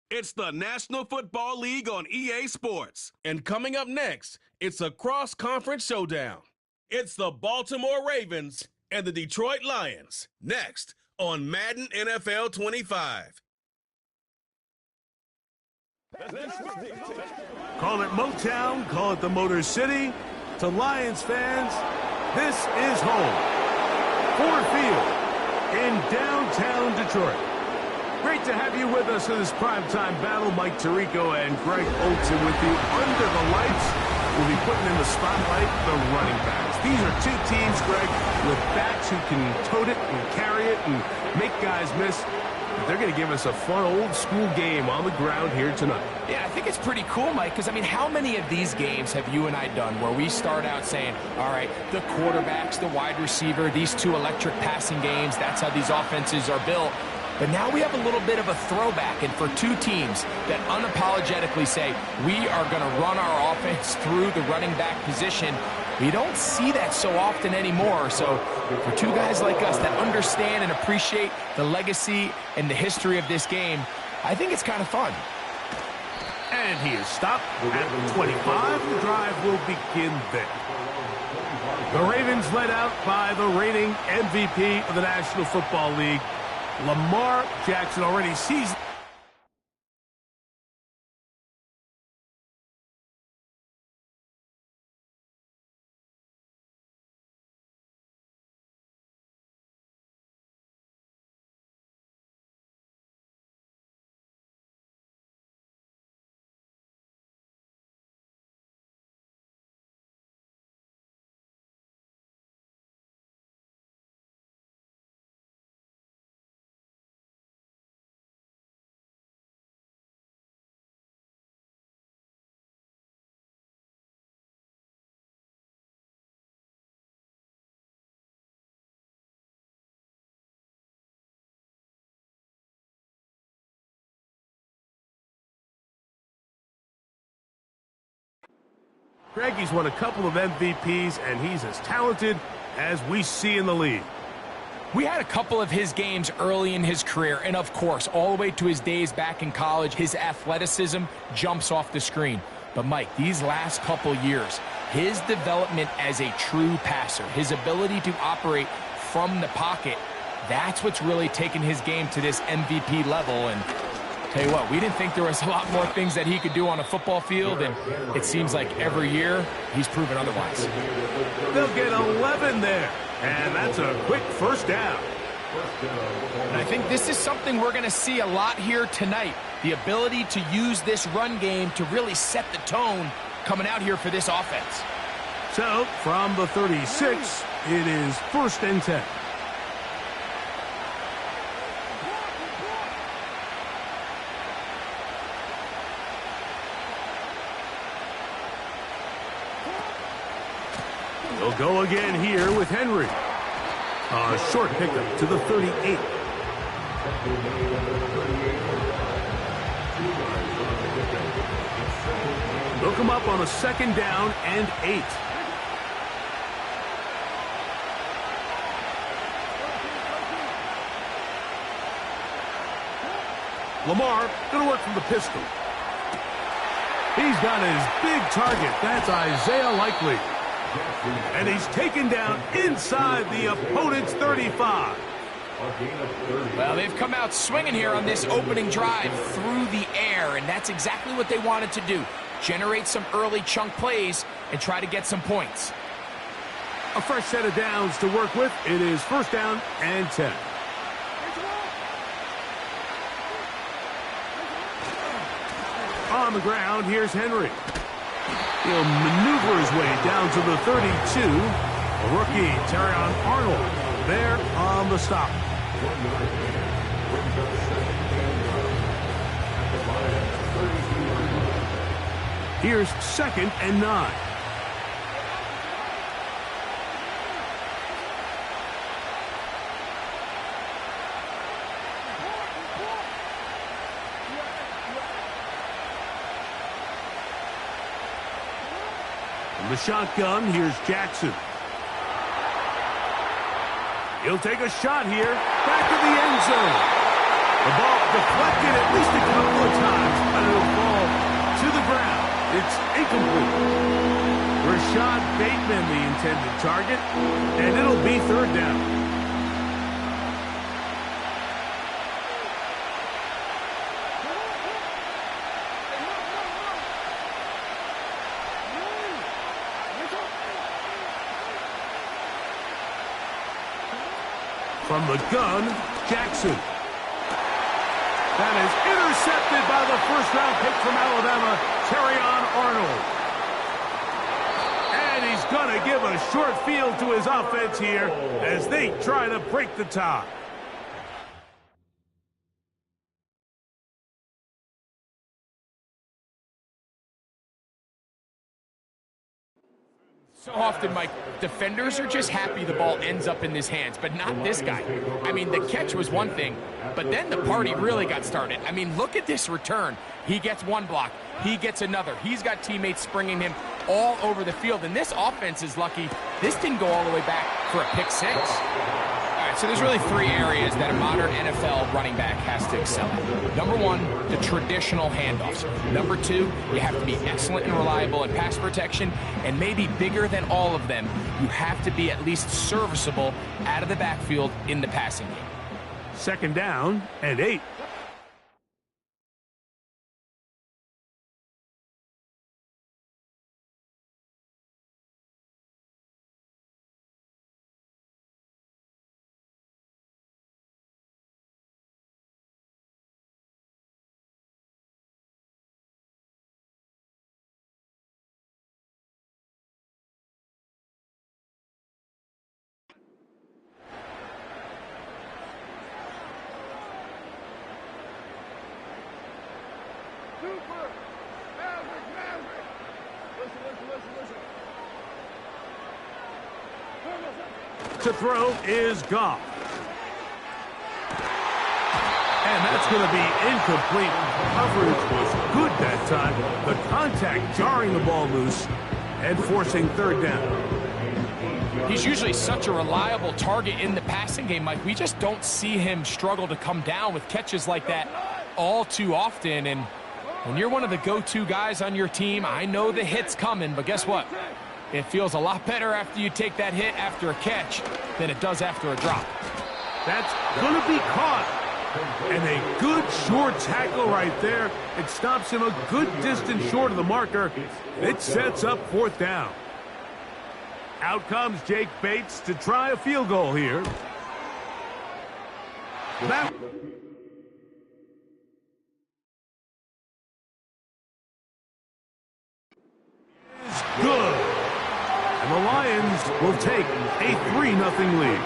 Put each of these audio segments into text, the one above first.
It's the National Football League on EA Sports. And coming up next, it's a cross-conference showdown. It's the Baltimore Ravens and the Detroit Lions. Next on Madden NFL 25. Call it Motown, call it the Motor City. To Lions fans, this is home. Ford Field in downtown Detroit. Great to have you with us in this primetime battle. Mike Tirico and Greg Olson with you under the lights. We'll be putting in the spotlight the running backs. These are two teams, Greg, with backs who can tote it and carry it and make guys miss. They're going to give us a fun old-school game on the ground here tonight. Yeah, I think it's pretty cool, Mike, because, I mean, how many of these games have you and I done where we start out saying, all right, the quarterbacks, the wide receiver, these two electric passing games, that's how these offenses are built. But now we have a little bit of a throwback, and for two teams that unapologetically say, we are going to run our offense through the running back position, we don't see that so often anymore. So for two guys like us that understand and appreciate the legacy and the history of this game, I think it's kind of fun. And he is stopped at 25. The drive will begin there. The Ravens led out by the reigning MVP of the National Football League, Lamar Jackson, already sees. Greg, he's won a couple of MVPs, and he's as talented as we see in the league. We had a couple of his games early in his career, and of course, all the way to his days back in college, his athleticism jumps off the screen. But Mike, these last couple years, his development as a true passer, his ability to operate from the pocket, that's what's really taken his game to this MVP level. And tell you what, we didn't think there was a lot more things that he could do on a football field, and it seems like every year he's proven otherwise. They'll get 11 there, and that's a quick first down. And I think this is something we're going to see a lot here tonight, the ability to use this run game to really set the tone coming out here for this offense. So, from the 36, it is 1st and 10. They'll go again here with Henry. A short pickup to the 38. They'll come up on a 2nd down and 8. Lamar going to work from the pistol. He's got his big target. That's Isaiah Likely. And he's taken down inside the opponent's 35. Well, they've come out swinging here on this opening drive through the air, and that's exactly what they wanted to do. Generate some early chunk plays and try to get some points. A fresh set of downs to work with. It is 1st down and 10. On the ground, here's Henry. He'll maneuver his way down to the 32. Rookie Terrion Arnold there on the stop. Here's 2nd and 9. From the shotgun, here's Jackson. He'll take a shot here, back to the end zone. The ball deflected at least a couple of times, but it'll fall to the ground. It's incomplete. Rashad Bateman, the intended target, and it'll be third down. From the gun, Jackson. That is intercepted by the first-round pick from Alabama, Terrion Arnold. And he's going to give a short field to his offense here as they try to break the tie. So often, Mike, defenders are just happy the ball ends up in his hands, but not this guy. I mean, the catch was one thing, but then the party really got started. I mean, look at this return. He gets one block. He gets another. He's got teammates springing him all over the field, and this offense is lucky this didn't go all the way back for a pick six. All right, so there's really three areas that a modern NFL running back has to excel at. Number one, the traditional handoffs. Number two, you have to be excellent and reliable in pass protection, and maybe bigger than all of them, you have to be at least serviceable out of the backfield in the passing game. Second down and 8. To throw is Goff. And that's going to be incomplete. Coverage was good that time. The contact jarring the ball loose and forcing third down. He's usually such a reliable target in the passing game, Mike. We just don't see him struggle to come down with catches like that all too often. And when you're one of the go-to guys on your team, I know the hit's coming, but guess what? It feels a lot better after you take that hit after a catch than it does after a drop. That's going to be caught. And a good short tackle right there. It stops him a good distance short of the marker. It sets up fourth down. Out comes Jake Bates to try a field goal here. That is good. And the Lions will take a 3-0 lead.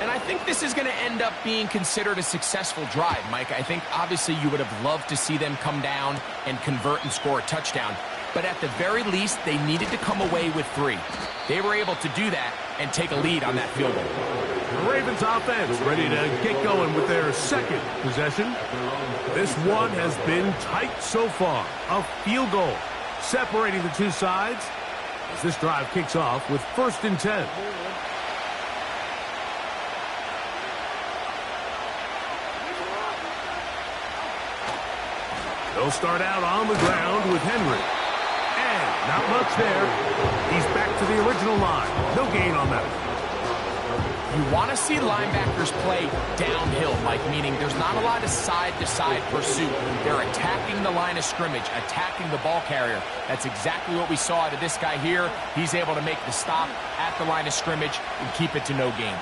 And I think this is going to end up being considered a successful drive, Mike. I think obviously you would have loved to see them come down and convert and score a touchdown. But at the very least, they needed to come away with 3. They were able to do that and take a lead on that field goal. The Ravens offense ready to get going with their second possession. This one has been tight so far. A field goal separating the two sides as this drive kicks off with 1st and 10. They'll start out on the ground with Henry. And not much there. He's back to the original line. No gain on that. You want to see linebackers play downhill, Mike, meaning there's not a lot of side-to-side pursuit. They're attacking the line of scrimmage, attacking the ball carrier. That's exactly what we saw out of this guy here. He's able to make the stop at the line of scrimmage and keep it to no gain.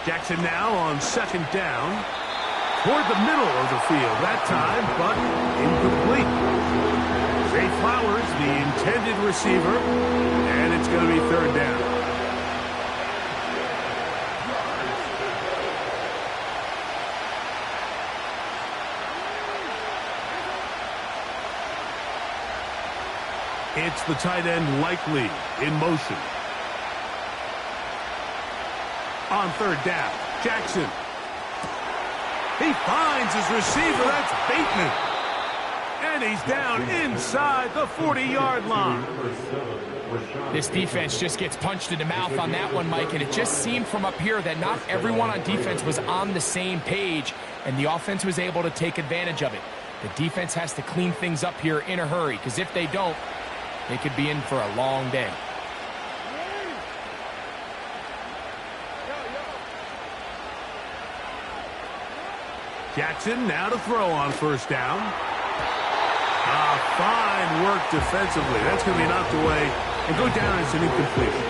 Jackson now on 2nd down. Toward the middle of the field that time, but incomplete. Zay Flowers, the intended receiver, and it's going to be 3rd down. It's the tight end Likely in motion. On 3rd down, Jackson. He finds his receiver. That's Bateman. And he's down inside the 40-yard line. This defense just gets punched in the mouth on that one, Mike, and it just seemed from up here that not everyone on defense was on the same page, and the offense was able to take advantage of it. The defense has to clean things up here in a hurry, because if they don't, they could be in for a long day. Jackson now to throw on first down. Fine work defensively. That's going to be knocked away and go down as an incompletion.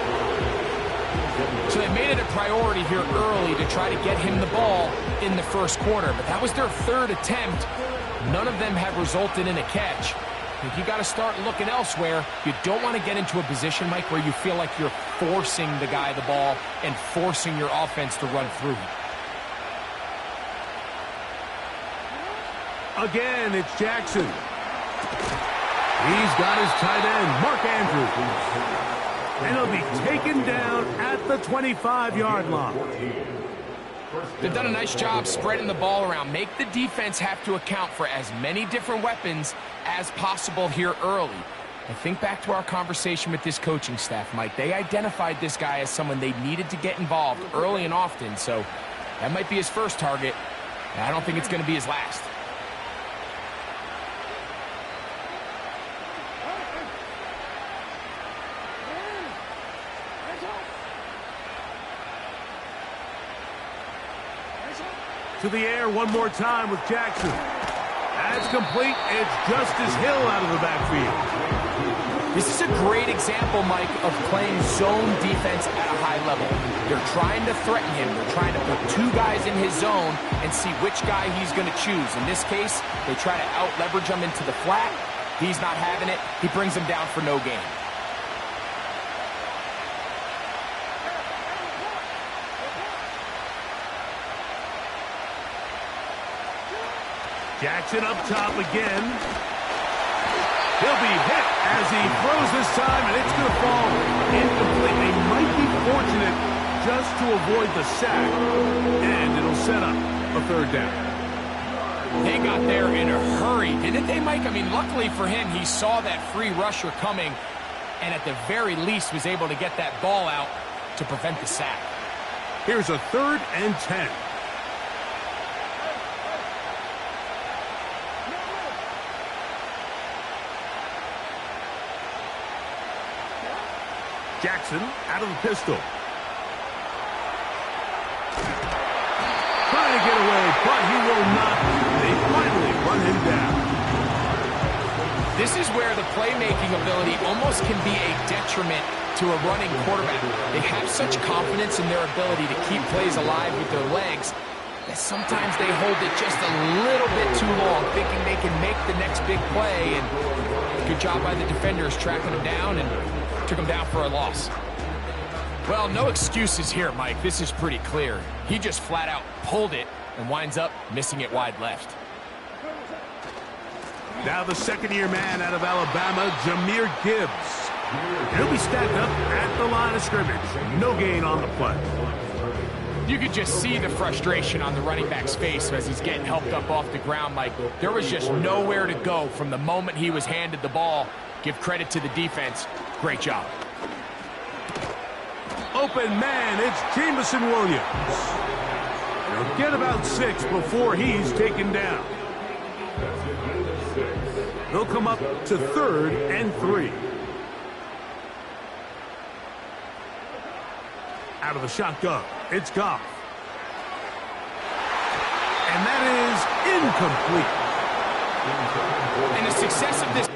So they made it a priority here early to try to get him the ball in the first quarter, but that was their third attempt. None of them have resulted in a catch. I think you got to start looking elsewhere. You don't want to get into a position, Mike, where you feel like you're forcing the guy the ball and forcing your offense to run through him. Again, it's Jackson. He's got his tight end, Mark Andrews. And he'll be taken down at the 25-yard line. They've done a nice job spreading the ball around. Make the defense have to account for as many different weapons as possible here early. And think back to our conversation with this coaching staff, Mike. They identified this guy as someone they needed to get involved early and often. So that might be his first target. I don't think it's going to be his last. To the air one more time with Jackson. That's complete. It's Justice Hill out of the backfield. This is a great example, Mike, of playing zone defense at a high level. They're trying to threaten him. They're trying to put two guys in his zone and see which guy he's going to choose. In this case, they try to out-leverage him into the flat. He's not having it. He brings him down for no gain. Jackson up top again. He'll be hit as he throws this time, and it's going to fall incomplete. They might be fortunate just to avoid the sack, and it'll set up a third down. They got there in a hurry, didn't they, Mike? I mean, luckily for him, he saw that free rusher coming, and at the very least was able to get that ball out to prevent the sack. Here's a 3rd and 10. Jackson out of the pistol. Trying to get away, but he will not. They finally run him down. This is where the playmaking ability almost can be a detriment to a running quarterback. They have such confidence in their ability to keep plays alive with their legs that sometimes they hold it just a little bit too long, thinking they can make the next big play. And good job by the defenders tracking him down and took him down for a loss. Well, no excuses here, Mike. This is pretty clear. He just flat out pulled it and winds up missing it wide left. Now the second-year man out of Alabama, Jahmyr Gibbs. He'll be stacked up at the line of scrimmage. No gain on the play. You could just see the frustration on the running back's face as he's getting helped up off the ground, Mike. There was just nowhere to go from the moment he was handed the ball. Give credit to the defense. Great job. Open man, it's Jameson Williams. He'll get about 6 before he's taken down. They'll come up to 3rd and 3. Out of the shotgun, it's Goff. And that is incomplete. And the success of this